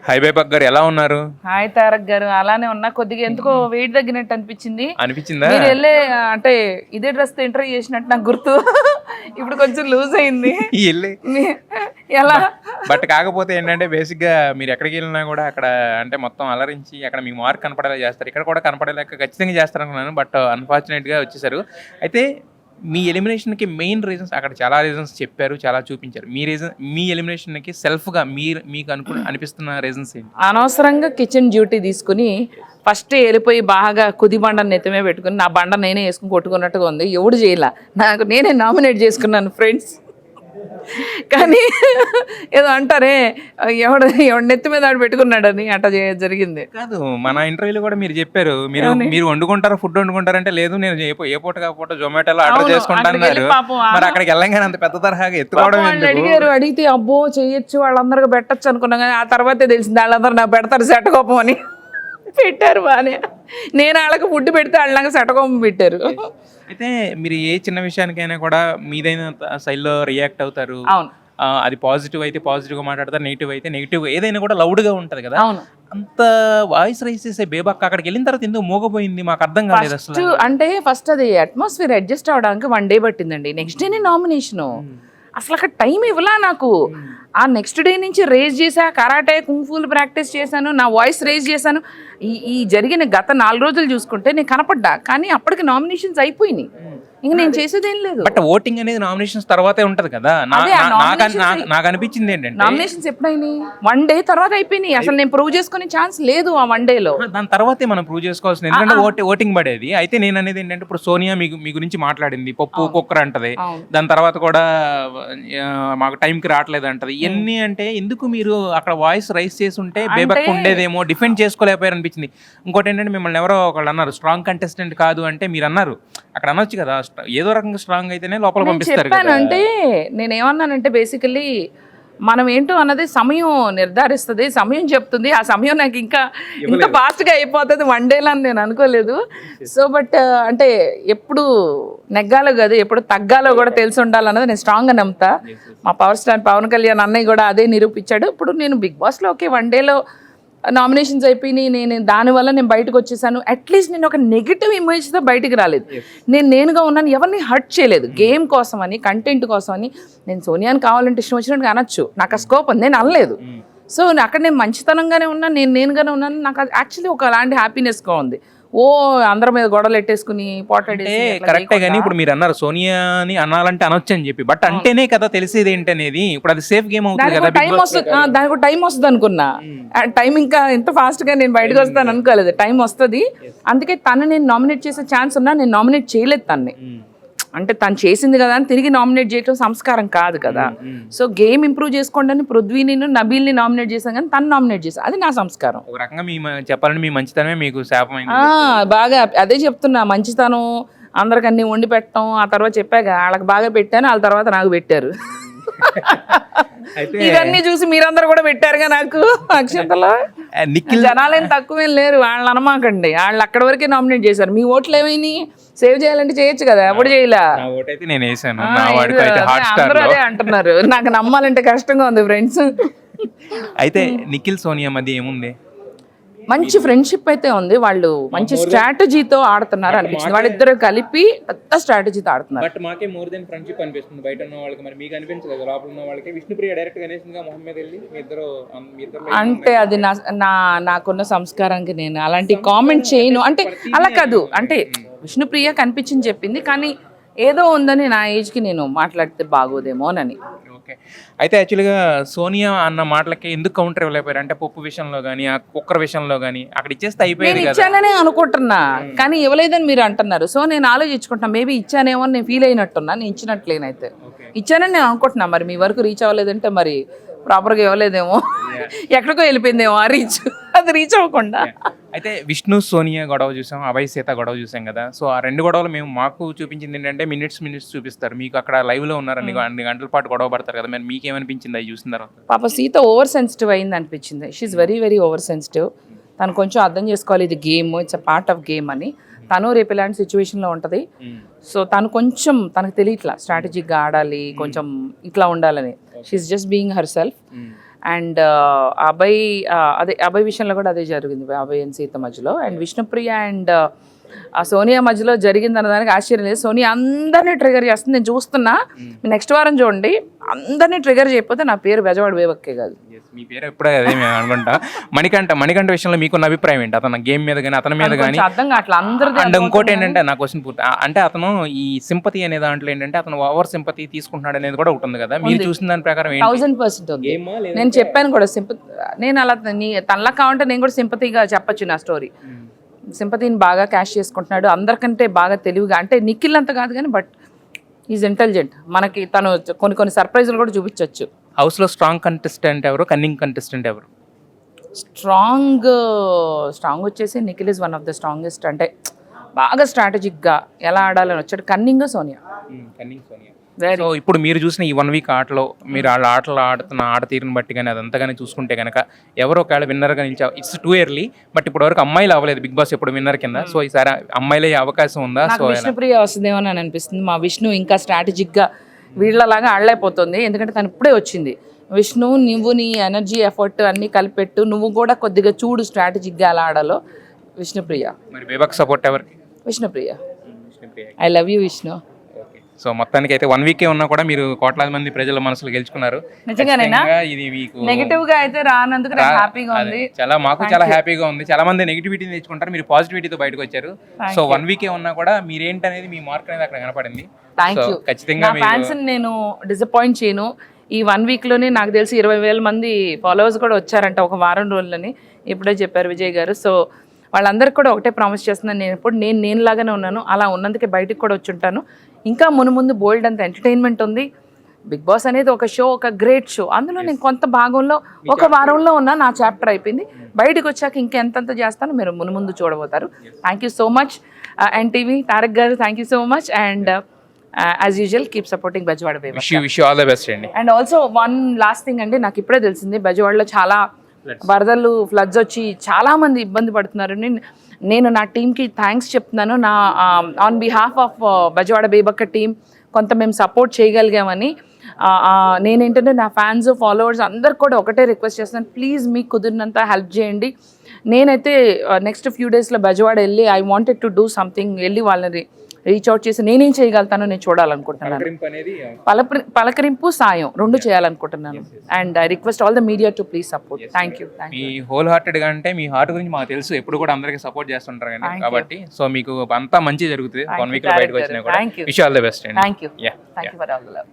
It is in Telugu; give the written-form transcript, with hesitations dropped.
హాయ్ బేపక్ గారు, ఎలా ఉన్నారు? హాయ్ తారక్ గారు, అలానే ఉన్నా. కొద్దిగా ఎందుకో వెయిట్ తగ్గినట్టు అనిపించిందా? మీరు వెళ్ళే అంటే ఇదే డ్రెస్ తో ఇంటర్వ్యూ చేసినట్టు నాకు గుర్తు. ఇప్పుడు కొంచెం లూజ్ అయింది. ఎలా బట్ కాకపోతే ఏంటంటే బేసిక్ గా మీరు ఎక్కడికి వెళ్ళినా కూడా అక్కడ అంటే మొత్తం అలరించి అక్కడ మీకు మార్క్ కనపడేలా చేస్తారు. ఇక్కడ కూడా కనపడేలాగా ఖచ్చితంగా చేస్తారు అనుకున్నాను. బట్ అన్ఫార్చునేట్ గా వచ్చేసారు. అయితే మీ ఎలిమినేషన్కి మెయిన్ రీజన్స్ అక్కడ చాలా రీజన్స్ చెప్పారు, చాలా చూపించారు. మీ ఎలిమినేషన్కి సెల్ఫ్గా మీకు అనిపిస్తున్న రీజన్స్ ఏంటి? అనవసరంగా కిచెన్ డ్యూటీ తీసుకుని ఫస్ట్ వెళ్ళిపోయి బాగా కుది బండను నెత్తమే పెట్టుకుని నా బండ నేనే వేసుకుని కొట్టుకున్నట్టుగా ఉంది. ఎవడు చేయాల, నాకు నేనే నామినేట్ చేసుకున్నాను ఫ్రెండ్స్. కానీ ఏదో అంటారే ఎవడు నెత్తి మీద ఆడు పెట్టుకున్నాడని అట్లా జరిగింది. కాదు, మన ఇంటర్వ్యూలో కూడా మీరు చెప్పారు, మీరు వండుకుంటారా, ఫుడ్ వండుకుంటారంటే లేదు నేను ఏ పూట కాకపోతే జొమాటోలో ఆర్డర్ చేసుకుంటాను. మరి అక్కడికి వెళ్ళంగానే అంత పెద్ద తరహాగా ఎత్తుకోవడం అడిగారు. అడిగితే అబ్బో చేయొచ్చు, వాళ్ళందరికీ పెట్టచ్చు అనుకున్నాం. కానీ ఆ తర్వాతే తెలిసింది వాళ్ళందరూ నాకు పెడతారు సెటకోపం అని. పెట్టారు బాగానే. నేను వాళ్ళకి ఫుడ్ పెడితే వాళ్ళు నాకు సెటకోపం పెట్టారు. అయితే మీరు ఏ చిన్న విషయానికైనా కూడా మీదైన శైలిలో రియాక్ట్ అవుతారు. అవును, అది పాజిటివ్ అయితే పాజిటివ్గా మాట్లాడతారు, నెగిటివ్ అయితే నెగిటివ్, ఏదైనా కూడా లౌడ్గా ఉంటుంది కదా. అవును. అంత వాయిస్ రైస్ చేసే బేబక్క అక్కడికి వెళ్ళిన తర్వాత ఎందుకు మోగపోయింది మాకు అర్థం కాలేదు అసలు. అంటే ఫస్ట్ అది అట్మాస్ఫియర్ అడ్జస్ట్ అవడానికి 1 డే పట్టిందండి. నెక్స్ట్ డేనే నామినేషను. అసలు అక్కడ టైం ఇవ్వలా నాకు. ఆ నెక్స్ట్ డే నుంచి రేజ్ చేశా, కరాటే కుంఫూలు ప్రాక్టీస్ చేశాను, నా వాయిస్ రేజ్ చేశాను. ఈ జరిగిన గత 4 రోజులు చూసుకుంటే నేను కనపడ్డా. కానీ అప్పటికి నామినేషన్స్ అయిపోయినాయి, ఇంక నేను చేసేదేం లేదు. బట్ ఓటింగ్ అనేది నామినేషన్స్ తర్వాతే ఉంటది కదా. నాకు అనిపించింది ఏంటంటే నామినేషన్స్ ఎప్పుడైనాయి 1 డే తర్వాత అయిపోయినాయి. అసలు నేను ప్రూవ్ చేసుకునే ఛాన్స్ లేదు ఆ 1 డేలో. దాని తర్వాతే మనం ప్రూవ్ చేసుకోవాల్సింది, ఎందుకంటే ఓటింగ్ పడేది. అయితే నేను అనేది ఏంటంటే ఇప్పుడు సోనియా మీ గురించి మాట్లాడింది, పప్పు కుక్కర్ అంటది. దాని తర్వాత కూడా మాకు టైంకి రావట్లేదు అంటది. ఇవన్నీ అంటే ఎందుకు మీరు అక్కడ వాయిస్ రైస్ చేసి ఉంటే బేబక్ ఉండేదేమో, డిఫెండ్ చేసుకోలేకపోయారు అనిపించింది. ఇంకోటి ఏంటంటే మిమ్మల్ని ఎవరో ఒకళ్ళు అన్నారు స్ట్రాంగ్ కంటెస్టెంట్ కాదు అంటే, మీరు అన్నారు అక్కడ అనొచ్చు కదా ఏదో రకంగా స్ట్రాంగ్ అయితేనే లోపల పంపిస్తారు. అంటే నేనేమన్నానంటే బేసికలీ మనం ఏంటో అన్నది సమయం నిర్ధారిస్తుంది, సమయం చెప్తుంది. ఆ సమయం నాకు ఇంకా ఇంత ఫాస్ట్గా అయిపోతుంది 1 డేలో అని నేను అనుకోలేదు. సో బట్ అంటే ఎప్పుడు నెగ్గాలో కదా ఎప్పుడు తగ్గాలో కూడా తెలిసి ఉండాలన్నది నేను స్ట్రాంగ్గా నమ్ముతా. మా పవర్ స్టార్ పవన్ కళ్యాణ్ అన్నయ్య కూడా అదే నిరూపించాడు. ఇప్పుడు నేను బిగ్ బాస్లో ఓకే 1 డేలో నామినేషన్స్ అయిపోయినాయి, నేను దానివల్ల నేను బయటకు వచ్చేసాను. అట్లీస్ట్ నేను ఒక నెగిటివ్ ఇమేజ్తో బయటికి రాలేదు. నేనుగా ఉన్నాను, ఎవరిని హర్ట్ చేయలేదు. గేమ్ కోసం అని, కంటెంట్ కోసం అని నేను సోనియాని కావాలంటే ఇష్టం వచ్చినట్టుగా అనొచ్చు, నాకు ఆ స్కోప్ ఉంది, నేను అనలేదు. సో అక్కడ నేను మంచితనంగానే ఉన్నాను, నేనుగానే ఉన్నాను. నాకు యాక్చువల్లీ ఒక అలాంటి హ్యాపీనెస్గా ఉంది. ఓ అందరి మీద గొడవలు ఎట్టేసుకుని కరెక్టే. కానీ ఇప్పుడు మీరు అన్నారు సోనియాని అనాలంటే అనొచ్చు అని చెప్పి, బట్ అంటేనే కదా తెలిసేది ఏంటనేది. ఇప్పుడు అది సేఫ్ గేమ్ అవుతుంది కదా. టైం వస్తుంది, దానికి టైం వస్తుంది అనుకున్నా. టైం ఇంకా ఇంత ఫాస్ట్ గా నేను బయటకు వస్తాను అనుకోలేదు. టైం వస్తుంది. అందుకే తను నేను నామినేట్ చేసే ఛాన్స్ ఉన్నా నేను నామినేట్ చేయలేదు తన్ని. అంటే తను చేసింది కదా అని తిరిగి నామినేట్ చేయడం సంస్కారం కాదు కదా. సో గేమ్ ఇంప్రూవ్ చేసుకోండి అని పృథ్వీని నబీల్ని నామినేట్ చేశాను, కానీ తను నామినేట్ చేశాను, అది నా సంస్కారం. ఒక రకంగా చెప్పాలంటే మీ మంచితనమే మీకు శాపమైంది. బాగా అదే చెప్తున్నా, మంచితనం అందరికి అన్ని వండి పెట్టడం. ఆ తర్వాత చెప్పాక వాళ్ళకి బాగా పెట్టాను, వాళ్ళ తర్వాత నాకు పెట్టారు. ఇవన్నీ చూసి మీరందరూ కూడా పెట్టారుగా నాకు అక్షంతలో. జనాలేం తక్కువేం లేరు, వాళ్ళని అనమాకండి. వాళ్ళు అక్కడి వరకే నామినేట్ చేశారు. మీ ఓట్లు ఏమైనా సేవ్ చేయాలంటే చేయొచ్చు కదా, ఎప్పుడు చేయలే. అందరూ అదే అంటున్నారు, నాకు నమ్మాలంటే కష్టంగా ఉంది ఫ్రెండ్స్. అయితే నిఖిల్ సోనియా మధ్య ఏముంది? మంచి ఫ్రెండ్షిప్ అయితే ఉంది. వాళ్ళు మంచి స్ట్రాటజీతో ఆడుతున్నారు అనిపించింది. వాళ్ళిద్దరు కలిపి పెద్ద స్ట్రాటజీతో ఆడుతున్నారు. బట్ మాకే మోర్ దెన్ ఫ్రెండ్షిప్ అనిపిస్తుంది బయట ఉన్న వాళ్ళకి. మరి మీకు అనిపించలేదు లోపల ఉన్న వాళ్ళకి? విష్ణుప్రియ డైరెక్ట్ అనేసిందిగా మొహం మీద వెళ్ళి మీ ఇద్దరు అంటే అది నాకున్న సంస్కారానికి నేను అలాంటి కామెంట్ చేయను. అంటే అలా కాదు, అంటే విష్ణుప్రియ కనిపించింది చెప్పింది, కానీ ఏదో ఉందని నా ఏజ్కి నేను మాట్లాడితే బాగోదేమోనని. అయితే యాక్చువల్గా సోనియా అన్న మాటలకి ఎందుకు కౌంటర్ ఇవ్వలేకపోయారు? అంటే పప్పు విషయంలో కానీ, ఆ కుక్కర్ విషయంలో కానీ అక్కడ ఇచ్చేస్తే అయిపోయింది. నేను ఇచ్చాననే అనుకుంటున్నా, కానీ ఇవ్వలేదని మీరు అంటున్నారు. సో నేను ఆలోచించుకుంటున్నా, మేబీ ఇచ్చానేమో నేను ఫీల్ అయినట్టున్నా. నేను ఇచ్చినట్లేనైతే ఇచ్చానని నేను అనుకుంటున్నా. మరి మీ వరకు రీచ్ అవ్వలేదంటే మరి ప్రాపర్గా ఇవ్వలేదేమో, ఎక్కడికో వెళ్ళిపోయిందేమో ఆ రీచ్, అది రీచ్ అవ్వకుండా. అయితే విష్ణు సోనియా గొడవ చూసాం, అభయ్ సీత గొడవ చూసాం కదా. సో ఆ 2 గొడవలు మాకు చూపించింది ఏంటంటే మినిట్స్ చూపిస్తారు. మీకు అక్కడ లైవ్లో ఉన్నారు, 2 గంటల పాటు గొడవ పడతారు కదా. మరి మీకేమనిపించింది అవి చూసిన తర్వాత? పాప సీత ఓవర్ సెన్సిటివ్ అయింది అనిపించింది. She's very over sensitive. తను కొంచెం అర్థం చేసుకోవాలి, ఇది game, it's a part of game అని. తను రేపు ఇలాంటి సిచ్యువేషన్లో ఉంటుంది. సో తను కొంచెం తనకు తెలియట్లా స్ట్రాటజిక్గా ఆడాలి, కొంచెం ఇట్లా ఉండాలని. She just being herself. And Abhay అదే అభయ్ విషయంలో కూడా అదే జరిగింది, అభయ్ అండ్ సీత మధ్యలో. అండ్ విష్ణుప్రియ అండ్ సోనియా మధ్యలో జరిగింది అన్నదానికి ఆశ్చర్యం లేదు. సోనియా అందరినీ ట్రిగర్ చేస్తుంది, నేను చూస్తున్నా. నెక్స్ట్ వారం చూడండి, అందరినీ ట్రిగర్ చేయకపోతే నా పేరు బెజవాడ బేబక్కే కాదు. మీ పేరు ఎప్పుడే అదే మేము అనుకుంటా. మణికంఠ విషయంలో మీకున్న అభిప్రాయం ఏంటి? అతను గేమ్ మీద కానీ అతని మీద కానీ అర్థం కావట్లా అందరిది. అండ్ ఇంకోటి ఏంటంటే నా క్వశ్చన్ పూర్తి అంటే అతను ఈ సింపతి అనే దాంట్లో ఏంటంటే అతను ఓవర్ సింపతి తీసుకుంటున్నాడు అనేది కూడా ఉంటుంది కదా, మీరు చూసిన దాని ప్రకారం 1000% ఉంది. నేను చెప్పాను కూడా సింపతి, నేను అలా తనలా కావాలంటే నేను కూడా సింపతిగా చెప్పొచ్చు నా స్టోరీ. సింపతిని బాగా క్యాష్ చేసుకుంటున్నాడు, అందరికంటే బాగా తెలివిగా. అంటే నిఖిల్ అంత కాదు కానీ బట్ ఈజ్ ఇంటెలిజెంట్. మనకి తను కొన్ని సర్ప్రైజులు కూడా చూపించవచ్చు. హౌస్లో స్ట్రాంగ్ కంటెస్టెంట్ ఎవరు, కన్నింగ్ కంటెస్టెంట్ ఎవరు? స్ట్రాంగ్ వచ్చేసి Nikhil is one of the strongest. అంటే బాగా స్ట్రాటజిక్గా ఎలా ఆడాలని వచ్చాడు. కన్నింగ్ సోనియా. సో ఇప్పుడు మీరు చూసిన ఈ 1 వీక్ ఆటలో మీరు వాళ్ళ ఆటలు ఆడుతున్న ఆట తీరుని బట్టి కానీ అదంతా కానీ చూసుకుంటే కనుక ఎవరో ఒకవేళ విన్నర్గా నిలిచా, ఇట్స్ టూ ఇయర్లీ బట్ ఇప్పుడు వరకు అమ్మాయిలు అవ్వలేదు బిగ్ బాస్ ఎప్పుడు విన్నర్ కింద. సో ఈసారి అమ్మాయిలే అవకాశం ఉందా? సో విష్ణుప్రియ వస్తుందేమో అని అనిపిస్తుంది. మా విష్ణు ఇంకా స్ట్రాటజిక్గా వీళ్ళలాగా ఆడలేకపోతుంది, ఎందుకంటే తను ఇప్పుడే వచ్చింది. విష్ణు, నువ్వు నీ ఎనర్జీ ఎఫర్ట్ అన్నీ కలిపెట్టు, నువ్వు కూడా కొద్దిగా చూడు స్ట్రాటజిక్గా ఎలా ఆడాలో. విష్ణుప్రియ. మరి బేబక్ సపోర్ట్ ఎవరికి? Vishnupriya. I love you Vishnu. So మొత్తానికి అయితే 1 వీకే ఉన్నా కూడా మీరు కోట్లాది మంది ప్రజల మనసులు గెలుచుకున్నారు. నిజంగానేనా? ఇది మీకు నెగటివ్ గా అయితే రానందుకు నాకు హ్యాపీగా ఉంది. మాకు చాలా హ్యాపీగా ఉంది. చాలా మంది నెగిటివిటీని తెచ్చుకుంటారు, మీరు పాజిటివిటీతో బయటకు వచ్చారు. సో 1 వీకే ఉన్నా కూడా మీరేంటనేది మీ మార్క్ అనేది అక్కడ కనపడింది. Thank you. ఖచ్చితంగా ఫ్యాన్స్ నేను డిసప్పాయింట్ చేయను. ఈ 1 వీక్లోనే నాకు తెలిసి 20,000 మంది ఫాలోవర్స్ కూడా వచ్చారంట ఒక వారం రోజులని ఇప్పుడే చెప్పారు విజయ్ గారు. సో వాళ్ళందరికీ కూడా ఒకటే ప్రామిస్ చేస్తున్నాను, నేను ఎప్పుడు నేనులాగానే ఉన్నాను, అలా ఉన్నందుకే బయటికి కూడా వచ్చి ఉంటాను. ఇంకా ముందు బోల్డ్ అంత ఎంటర్టైన్మెంట్ ఉంది. బిగ్ బాస్ అనేది ఒక షో, ఒక గ్రేట్ షో. అందులో నేను కొంత భాగంలో ఒక వారంలో ఉన్నా, నా చాప్టర్ అయిపోయింది. బయటకు వచ్చాక ఇంకెంతంత చేస్తాను మీరు ముందు చూడబోతారు. Thank you so much NTV Tarak గారు, thank you so much. And as usual keep supporting Bezawada baby. Wish you all the best అండి. And also one last thing అండి, నాకు ఇప్పుడే తెలిసింది బెజవాడలో చాలా వరదలు, ఫ్లడ్స్ వచ్చి చాలా మంది ఇబ్బంది పడుతున్నారు. నేను నా టీంకి థ్యాంక్స్ చెప్తున్నాను. నా on behalf of Bezawada Bebakka team కొంత మేము సపోర్ట్ చేయగలిగామని. నేనేంటంటే నా ఫ్యాన్స్, ఫాలోవర్స్ అందరికి కూడా ఒకటే రిక్వెస్ట్ చేస్తున్నాను, ప్లీజ్ మీకు కుదిరినంత హెల్ప్ చేయండి. నేనైతే నెక్స్ట్ ఫ్యూ డేస్లో బెజవాడ వెళ్ళి I wanted to do something, వెళ్ళి వాళ్ళని రీచ్ అవుట్ చేసి నేనేం చేయగలుగుతానో నేను చూడాలనుకుంటున్నాను. పలకరింపు, సాయం రెండు చేయాలనుకుంటున్నాను. And I request all the media to please support. Thank you. మీ హోల్ హార్టెడ్గా అంటే మీ హార్ట్ గురించి మాకు తెలుసు, ఎప్పుడు కూడా అందరికీ సపోర్ట్ చేస్తుంటారు కాబట్టి. సో మీకు అంతా మంచి జరుగుతుంది 1 వీక్ లో బయటకు వచ్చినా కూడా. విష్ ఆల్ ద బెస్ట్ అండి. Thank you for all the love.